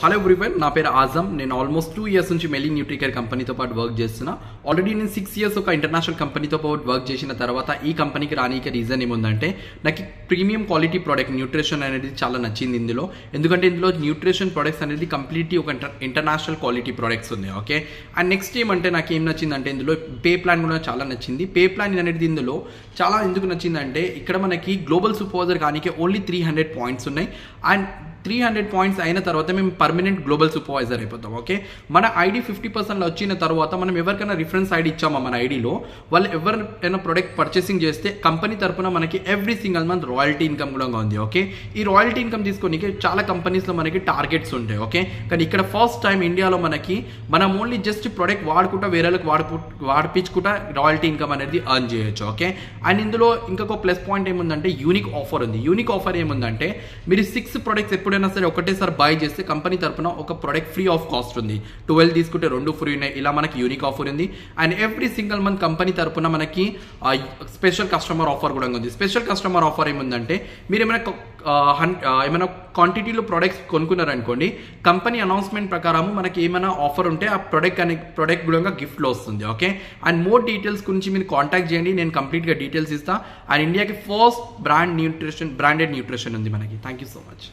Hello everyone, నా పేరు ఆజమ్. నేను ఆల్మోస్ట్ 2 ఇయర్స్ నుంచి మెలి న్యూట్రికేర్ కంపెనీతో పాటు వర్క్ చేస్తున్నా. ఆల్రెడీ నేను 6 ఇయర్స్ ఒక ఇంటర్నేషనల్ కంపెనీతో పాటు వర్క్ చేసిన తర్వాత ఈ కంపెనీకి రానికి రీజన్ ఏముందంటే, నాకు ప్రీమియం క్వాలిటీ ప్రోడక్ట్ న్యూట్రిషన్ అనేది చాలా నచ్చింది ఇందులో. ఎందుకంటే ఇందులో న్యూట్రిషన్ ప్రొడక్ట్స్ అనేది కంప్లీట్లీ ఒక ఇంటర్నేషనల్ క్వాలిటీ ప్రొడక్ట్స్ ఉన్నాయి. ఓకే, అండ్ నెక్స్ట్ ఏమంటే నాకు ఏం నచ్చిందంటే ఇందులో పే ప్లాన్ కూడా చాలా నచ్చింది. పే ప్లాన్ అనేది ఇందులో చాలా ఎందుకు నచ్చిందంటే, ఇక్కడ మనకి గ్లోబల్ సూపర్వైజర్ కానీ ఓన్లీ 300 పాయింట్స్ ఉన్నాయి. అండ్ 300 పాయింట్స్ అయిన తర్వాత మేము పర్మనెంట్ గ్లోబల్ సూపర్వైజర్ అయిపోతాం. ఓకే, మన ఐడి 50% వచ్చిన తర్వాత మనం ఎవరికైనా రిఫరెన్స్ ఐడి ఇచ్చామా మన ఐడిలో, వాళ్ళు ఎవరైనా ప్రొడక్ట్ పర్చేసింగ్ చేస్తే కంపెనీ తరపున మనకి every single month royalty income కూడా ఉంది. ఓకే, ఈ రాయల్టీ ఇన్కమ్ తీసుకోనికి చాలా కంపెనీస్లో మనకి టార్గెట్స్ ఉంటాయి. ఓకే, కానీ ఇక్కడ ఫస్ట్ టైం ఇండియాలో మనం ఓన్లీ జస్ట్ ప్రొడక్ట్ వాడుకుంటా వేరేలకు వాడిపించుకుంటా రాయల్టీ ఇన్కమ్ అనేది ఎర్న్ చేయొచ్చు. ఓకే, అండ్ ఇందులో ఇంకొక ప్లస్ పాయింట్ ఏముందంటే యూనిక్ ఆఫర్ ఉంది. యూనిక్ ఆఫర్ ఏముందంటే, మీరు 6 ప్రొడక్ట్స్ ఎప్పుడైనా సరే ఒకటేసారి బై చేస్తే కంపెనీ తరపున ఒక ప్రొడక్ట్ ఫ్రీ ఆఫ్ కాస్ట్ ఉంది. 12 తీసుకుంటే 2 ఫ్రీ ఉన్నాయి. ఇలా మనకి యూనిక్ ఆఫర్ ఉంది. And every single month company తరపున మనకి స్పెషల్ కస్టమర్ ఆఫర్ కూడా ఉంది. స్పెషల్ కస్టమర్ ఆఫర్ ఏముందంటే, మీరు ఏమైనా క్వాంటిటీలో ప్రొడక్ట్స్ కొనుక్కున్నారనుకోండి, కంపెనీ అనౌన్స్మెంట్ ప్రకారం మనకి ఏమైనా ఆఫర్ ఉంటే ఆ ప్రొడక్ట్ కూడా గిఫ్ట్లో వస్తుంది. ఓకే, అండ్ మోర్ డీటెయిల్స్ గురించి మీరు కాంటాక్ట్ చేయండి, నేను కంప్లీట్గా డీటెయిల్స్ ఇస్తాను. అండ్ ఇండియాకి ఫస్ట్ బ్రాండెడ్ న్యూట్రిషన్ ఉంది మనకి. Thank you so much.